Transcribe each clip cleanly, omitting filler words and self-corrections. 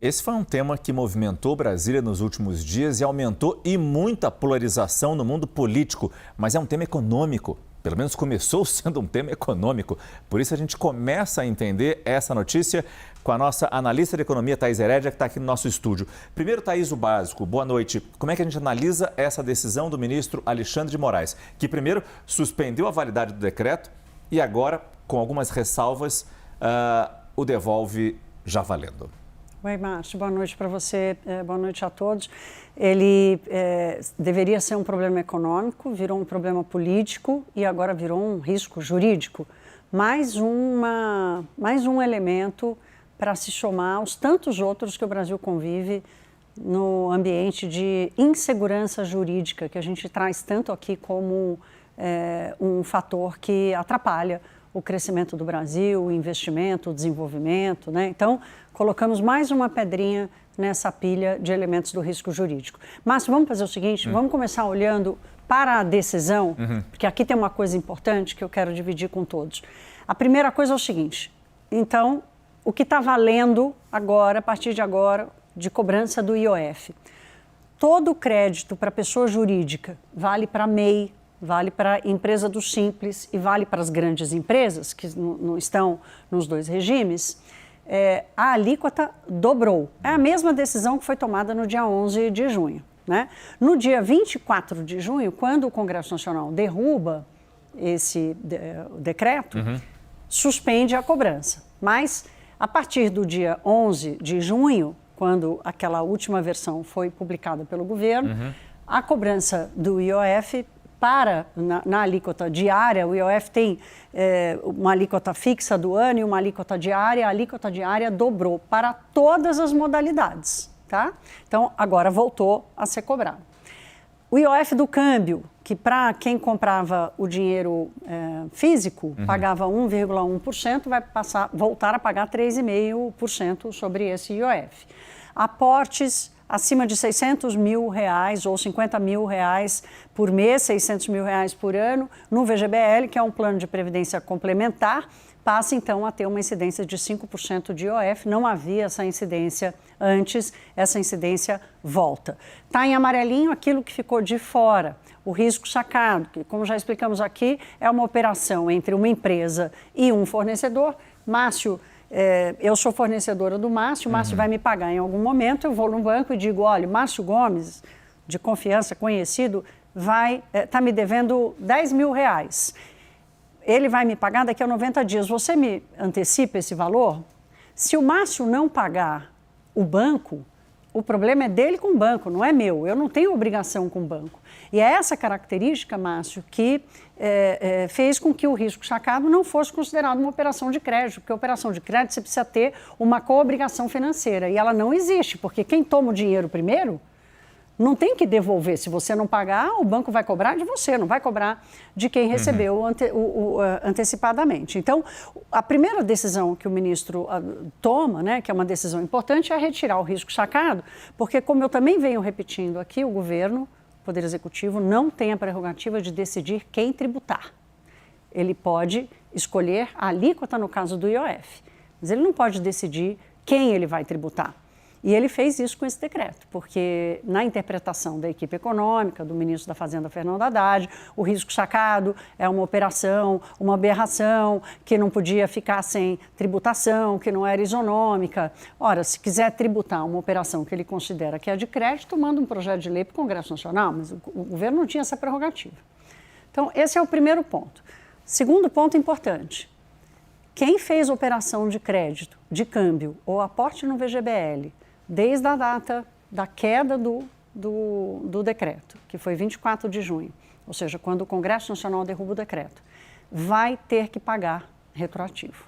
Esse foi um tema que movimentou Brasília nos últimos dias e aumentou muita polarização no mundo político, mas é um tema econômico. Pelo menos começou sendo um tema econômico. Por isso a gente começa a entender essa notícia com a nossa analista de economia, Thaís Herédia, que está aqui no nosso estúdio. Primeiro, Thaís, o básico. Boa noite. Como é que a gente analisa essa decisão do ministro Alexandre de Moraes, que primeiro suspendeu a validade do decreto e agora, com algumas ressalvas, o devolve já valendo? Oi, Márcio. Boa noite para você, boa noite a todos. Ele deveria ser um problema econômico, virou um problema político e agora virou um risco jurídico. Mais um elemento para se somar aos tantos outros que o Brasil convive no ambiente de insegurança jurídica, que a gente traz tanto aqui como um fator que atrapalha o crescimento do Brasil, o investimento, o desenvolvimento, né? Então, colocamos mais uma pedrinha nessa pilha de elementos do risco jurídico. Mas vamos fazer o seguinte, vamos começar olhando para a decisão, porque aqui tem uma coisa importante que eu quero dividir com todos. A primeira coisa é o seguinte, então, o que está valendo agora, a partir de agora, de cobrança do IOF. Todo crédito para pessoa jurídica vale para MEI, vale para a empresa do Simples e vale para as grandes empresas, que não estão nos dois regimes, a alíquota dobrou. É a mesma decisão que foi tomada no dia 11 de junho. Né? No dia 24 de junho, quando o Congresso Nacional derruba esse decreto, suspende a cobrança. Mas, a partir do dia 11 de junho, quando aquela última versão foi publicada pelo governo, a cobrança do IOF na alíquota diária, o IOF tem uma alíquota fixa do ano e uma alíquota diária, a alíquota diária dobrou para todas as modalidades, tá? Então, agora voltou a ser cobrado. O IOF do câmbio, que para quem comprava o dinheiro físico, pagava 1,1%, vai voltar a pagar 3,5% sobre esse IOF. Aportes acima de R$600 mil ou R$50 mil por mês, R$600 mil por ano, no VGBL, que é um plano de previdência complementar, passa então a ter uma incidência de 5% de IOF. Não havia essa incidência antes, essa incidência volta. Está em amarelinho aquilo que ficou de fora, o risco sacado, que, como já explicamos aqui, é uma operação entre uma empresa e um fornecedor. Márcio, eu sou fornecedora do Márcio, o Márcio vai me pagar em algum momento, eu vou no banco e digo, olha, Márcio Gomes, de confiança, conhecido, está me devendo R$10 mil. Ele vai me pagar daqui a 90 dias. Você me antecipa esse valor? Se o Márcio não pagar o banco, o problema é dele com o banco, não é meu. Eu não tenho obrigação com o banco. E é essa característica, Márcio, que fez com que o risco sacado não fosse considerado uma operação de crédito, porque a operação de crédito você precisa ter uma coobrigação financeira. E ela não existe, porque quem toma o dinheiro primeiro não tem que devolver. Se você não pagar, o banco vai cobrar de você, não vai cobrar de quem recebeu antecipadamente. Então, a primeira decisão que o ministro toma, né, que é uma decisão importante, é retirar o risco sacado, porque, como eu também venho repetindo aqui, o governo, o Poder Executivo, não tem a prerrogativa de decidir quem tributar. Ele pode escolher a alíquota no caso do IOF, mas ele não pode decidir quem ele vai tributar. E ele fez isso com esse decreto, porque na interpretação da equipe econômica, do ministro da Fazenda, Fernando Haddad, o risco sacado é uma operação, uma aberração, que não podia ficar sem tributação, que não era isonômica. Ora, se quiser tributar uma operação que ele considera que é de crédito, manda um projeto de lei para o Congresso Nacional, mas o governo não tinha essa prerrogativa. Então, esse é o primeiro ponto. Segundo ponto importante. Quem fez operação de crédito, de câmbio ou aporte no VGBL, desde a data da queda do decreto, que foi 24 de junho, ou seja, quando o Congresso Nacional derruba o decreto, vai ter que pagar retroativo.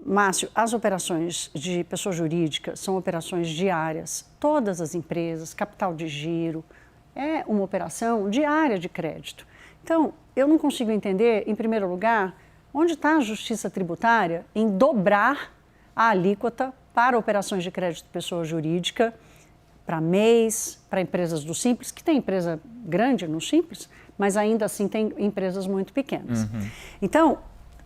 Márcio, as operações de pessoa jurídica são operações diárias. Todas as empresas, capital de giro, é uma operação diária de crédito. Então, eu não consigo entender, em primeiro lugar, onde está a justiça tributária em dobrar a alíquota para operações de crédito de pessoa jurídica, para MEIs, para empresas do Simples, que tem empresa grande no Simples, mas ainda assim tem empresas muito pequenas. Então,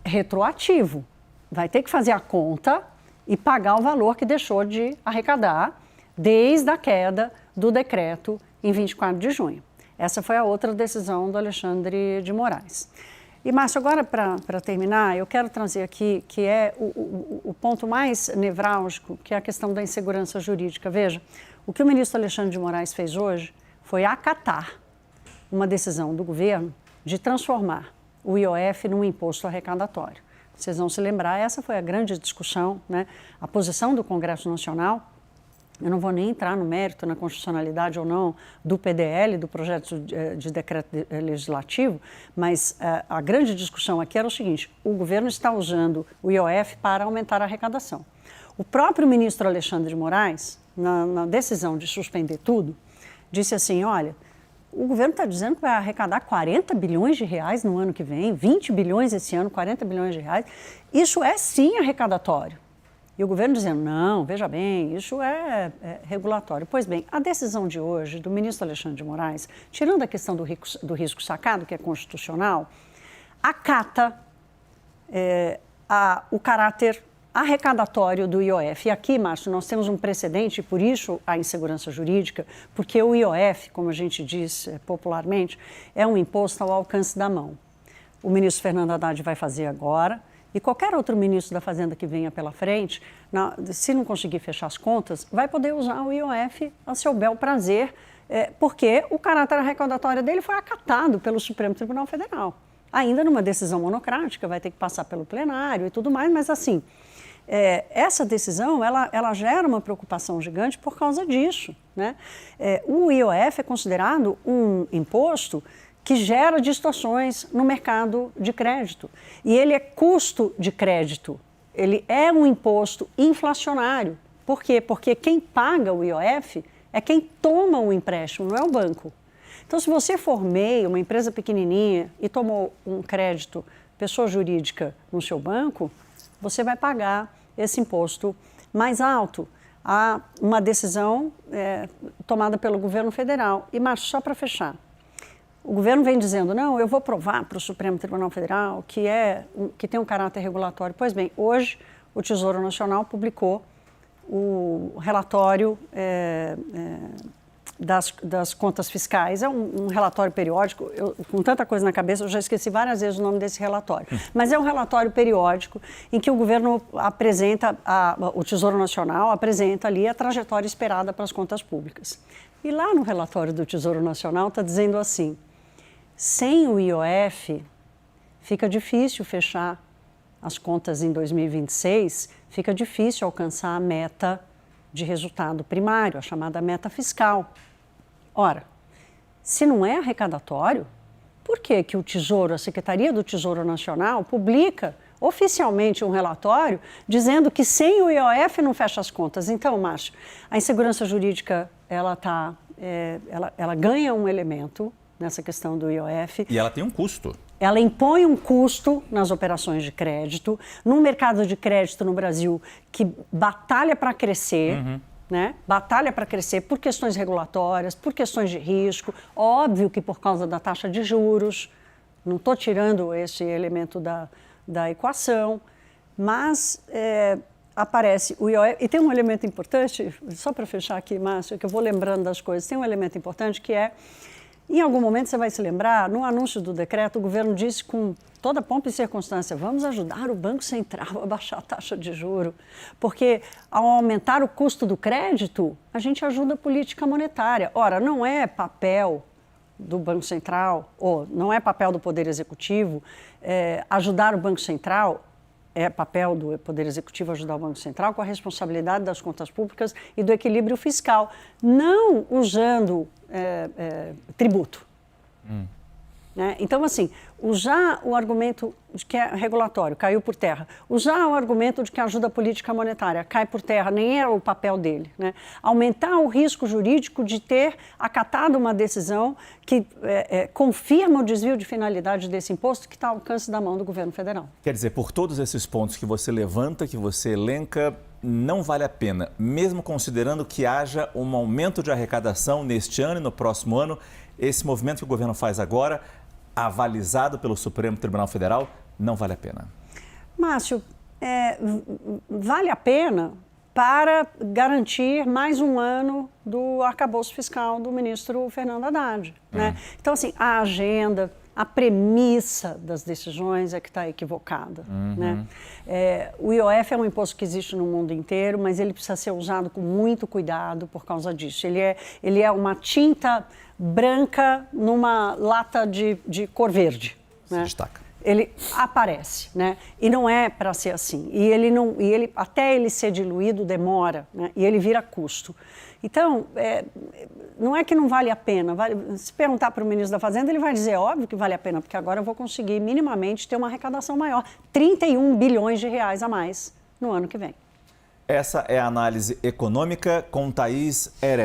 retroativo, vai ter que fazer a conta e pagar o valor que deixou de arrecadar desde a queda do decreto em 24 de junho. Essa foi a outra decisão do Alexandre de Moraes. E, Márcio, agora para terminar, eu quero trazer aqui que é o ponto mais nevrálgico, que é a questão da insegurança jurídica. Veja, o que o ministro Alexandre de Moraes fez hoje foi acatar uma decisão do governo de transformar o IOF num imposto arrecadatório. Vocês vão se lembrar, essa foi a grande discussão, né? A posição do Congresso Nacional. Eu não vou nem entrar no mérito, na constitucionalidade ou não do PDL, do projeto de decreto legislativo, mas a grande discussão aqui era o seguinte: o governo está usando o IOF para aumentar a arrecadação. O próprio ministro Alexandre de Moraes, na decisão de suspender tudo, disse assim, olha, o governo está dizendo que vai arrecadar 40 bilhões de reais no ano que vem, 20 bilhões esse ano, 40 bilhões de reais. Isso é sim arrecadatório. E o governo dizendo, não, veja bem, isso é regulatório. Pois bem, a decisão de hoje do ministro Alexandre de Moraes, tirando a questão do risco sacado, que é constitucional, acata o caráter arrecadatório do IOF. E aqui, Márcio, nós temos um precedente, por isso a insegurança jurídica, porque o IOF, como a gente diz popularmente, é um imposto ao alcance da mão. O ministro Fernando Haddad vai fazer agora, e qualquer outro ministro da Fazenda que venha pela frente, se não conseguir fechar as contas, vai poder usar o IOF a seu bel prazer, porque o caráter arrecadatório dele foi acatado pelo Supremo Tribunal Federal. Ainda numa decisão monocrática, vai ter que passar pelo plenário e tudo mais, mas assim, essa decisão, ela gera uma preocupação gigante por causa disso, né? O IOF é considerado um imposto que gera distorções no mercado de crédito. E ele é custo de crédito, ele é um imposto inflacionário. Por quê? Porque quem paga o IOF é quem toma o empréstimo, não é o banco. Então, se você for MEI, uma empresa pequenininha, e tomou um crédito, pessoa jurídica, no seu banco, você vai pagar esse imposto mais alto. Há uma decisão tomada pelo governo federal. E, Márcio, só para fechar, o governo vem dizendo, não, eu vou provar para o Supremo Tribunal Federal que tem um caráter regulatório. Pois bem, hoje o Tesouro Nacional publicou o relatório das contas fiscais. É um relatório periódico, com tanta coisa na cabeça, eu já esqueci várias vezes o nome desse relatório. Mas é um relatório periódico em que o governo apresenta, o Tesouro Nacional apresenta ali a trajetória esperada para as contas públicas. E lá no relatório do Tesouro Nacional está dizendo assim, sem o IOF, fica difícil fechar as contas em 2026, fica difícil alcançar a meta de resultado primário, a chamada meta fiscal. Ora, se não é arrecadatório, por que o Tesouro, a Secretaria do Tesouro Nacional, publica oficialmente um relatório dizendo que sem o IOF não fecha as contas? Então, Márcio, a insegurança jurídica, ela ganha um elemento nessa questão do IOF. E ela tem um custo. Ela impõe um custo nas operações de crédito, num mercado de crédito no Brasil que batalha para crescer, né? Batalha para crescer por questões regulatórias, por questões de risco, óbvio que por causa da taxa de juros, não estou tirando esse elemento da equação, mas aparece o IOF. E tem um elemento importante, só para fechar aqui, Márcio, que eu vou lembrando das coisas, tem um elemento importante que é, em algum momento você vai se lembrar, no anúncio do decreto, o governo disse com toda pompa e circunstância, vamos ajudar o Banco Central a baixar a taxa de juro, porque ao aumentar o custo do crédito, a gente ajuda a política monetária. Ora, não é papel do Banco Central, ou não é papel do Poder Executivo ajudar o Banco Central, é papel do Poder Executivo ajudar o Banco Central com a responsabilidade das contas públicas e do equilíbrio fiscal, não usando tributo. Né? Então, assim, usar o argumento de que é regulatório, caiu por terra. Usar o argumento de que ajuda a política monetária, cai por terra, nem é o papel dele. Né? Aumentar o risco jurídico de ter acatado uma decisão que confirma o desvio de finalidade desse imposto que está ao alcance da mão do governo federal. Quer dizer, por todos esses pontos que você levanta, que você elenca, não vale a pena, mesmo considerando que haja um aumento de arrecadação neste ano e no próximo ano, esse movimento que o governo faz agora, avalizado pelo Supremo Tribunal Federal, não vale a pena. Márcio, vale a pena para garantir mais um ano do arcabouço fiscal do ministro Fernando Haddad, né? Então, assim, a agenda, a premissa das decisões é que está equivocada, né? O IOF é um imposto que existe no mundo inteiro, mas ele precisa ser usado com muito cuidado por causa disso. Ele é uma tinta branca numa lata de cor verde, Se né? destaca. Ele aparece, né? E não é para ser assim. E ele até ele ser diluído demora, né? E ele vira custo. Então, não é que não vale a pena. Se perguntar para o ministro da Fazenda, ele vai dizer, óbvio que vale a pena, porque agora eu vou conseguir minimamente ter uma arrecadação maior. 31 bilhões de reais a mais no ano que vem. Essa é a análise econômica com Thaís Heré.